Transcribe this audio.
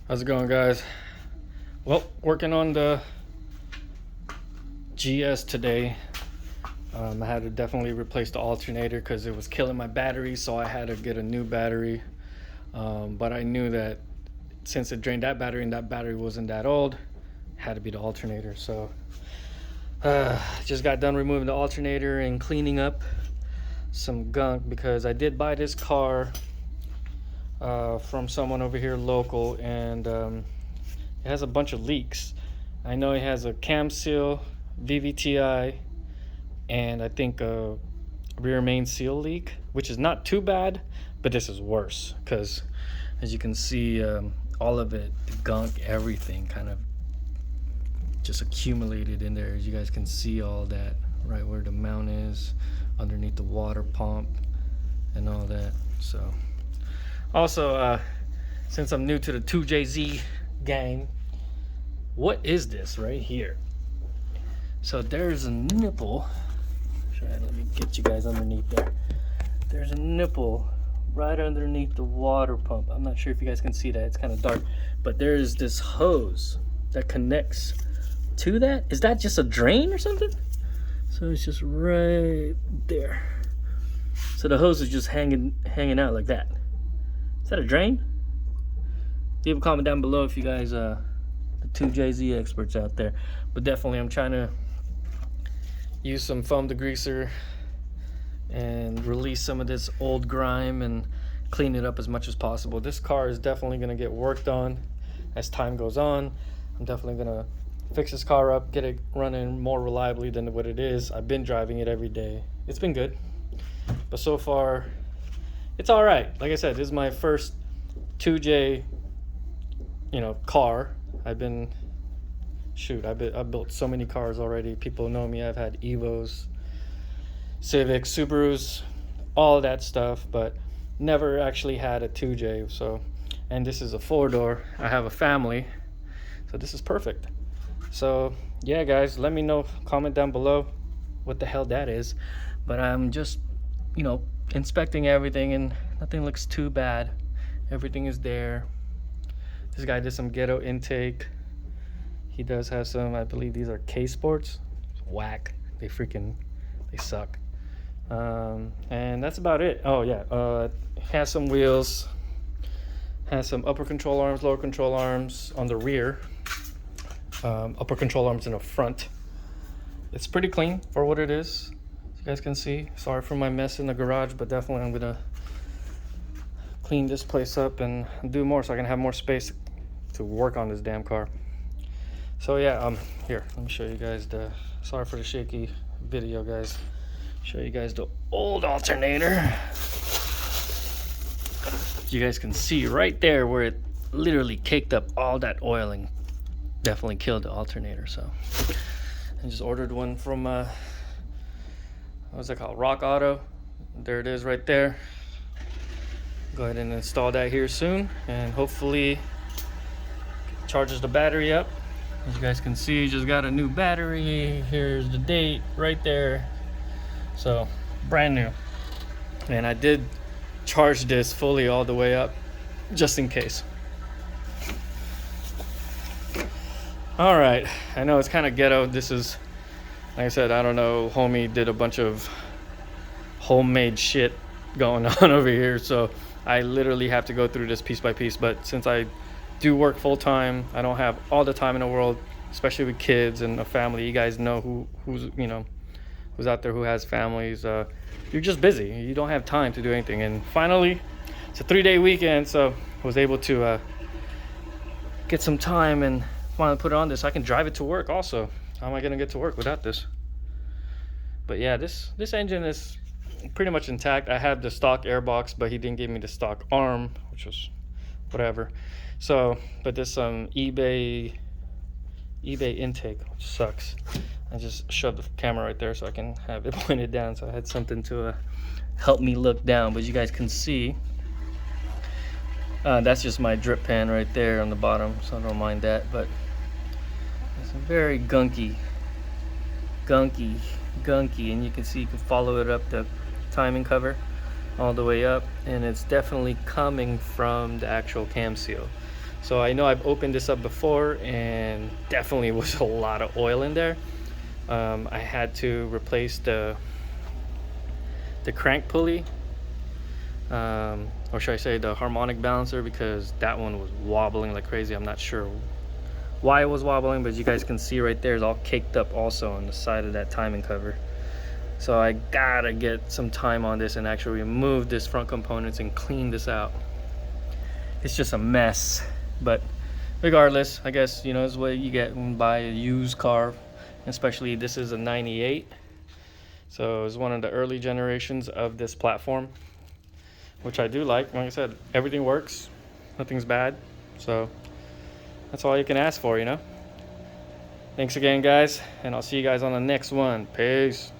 How's it going, guys? Well, working on the GS today. I had to definitely replace the alternator because it was killing my battery, so I had to get a new battery. But I knew that since it drained that battery and that battery wasn't that old, it had to be the alternator. So just got done removing the alternator and cleaning up some gunk because I did buy this car from someone over here local, and it has a bunch of leaks. I know it has a cam seal, VVTi, and I think a rear main seal leak, which is not too bad, but this is worse because as you can see, all of it, the gunk, everything kind of just accumulated in there. As you guys can see, all that right where the mount is, underneath the water pump and all that. So also, since I'm new to the 2JZ gang, what is this right here? So there's a nipple. Let me get you guys underneath there. There's a nipple right underneath the water pump. I'm not sure if you guys can see that. It's kind of dark, but there's this hose that connects to that. Is that just a drain or something? So it's just right there. So the hose is just hanging out like that. Is that a drain? Leave a comment down below if you guys the 2JZ experts out there. But definitely I'm trying to use some foam degreaser and release some of this old grime and clean it up as much as possible. This car is definitely going to get worked on as time goes on. I'm definitely going to fix this car up, get it running more reliably than what it is. I've been driving it every day. It's been good, but so far it's all right. Like I said, this is my first 2J car. I've built so many cars already. People know me. I've had Evos, Civics, Subarus, all that stuff, but never actually had a 2J. So, and this is a 4-door. I have a family, so this is perfect. So yeah, guys, let me know, comment down below what the hell that is. But I'm just inspecting everything, and nothing looks too bad. Everything is there. This guy did some ghetto intake. He does have some, I believe these are K Sports. Whack. They suck. And that's about it. Oh yeah, has some wheels, has some upper control arms, lower control arms on the rear, upper control arms in the front. It's pretty clean for what it is, as you guys can see. Sorry for my mess in the garage, but definitely I'm gonna clean this place up and do more so I can have more space to work on this damn car. So yeah, here, let me show you guys sorry for the shaky video, guys. Show you guys the old alternator. You guys can see right there where it literally caked up all that oil and definitely killed the alternator. So I just ordered one from what's that called, Rock Auto. There it is right there. Go ahead and install that here soon, and hopefully charges the battery up. As you guys can see, just got a new battery. Here's the date right there. So brand new. And I did charge this fully all the way up just in case. All right, I know it's kind of ghetto. This is, like I said, I don't know, homie did a bunch of homemade shit going on over here, so I literally have to go through this piece by piece. But since I do work full-time, I don't have all the time in the world, especially with kids and a family. You guys know who's out there who has families. You're just busy. You don't have time to do anything. And finally, it's a 3-day weekend, so I was able to get some time and finally put it on this. I can drive it to work also. How am I gonna get to work without this? But yeah, this engine is pretty much intact. I have the stock airbox, but he didn't give me the stock arm, which was whatever. So, but this eBay intake, which sucks. I just shoved the camera right there so I can have it pointed down, so I had something to help me look down. But you guys can see, that's just my drip pan right there on the bottom, so I don't mind that. But it's very gunky, and you can see, you can follow it up the timing cover all the way up, and it's definitely coming from the actual cam seal. So I know I've opened this up before and definitely was a lot of oil in there. I had to replace the crank pulley, or should I say the harmonic balancer, because that one was wobbling like crazy. I'm not sure why it was wobbling, but you guys can see right there, it's all caked up also on the side of that timing cover. So I gotta get some time on this and actually remove this front components and clean this out. It's just a mess, but regardless, I guess, you know, this is what you get when you buy a used car, especially this is a 98. So it's one of the early generations of this platform, which I do like. Like I said, everything works, nothing's bad. So that's all you can ask for, you know. Thanks again, guys, and I'll see you guys on the next one. Peace.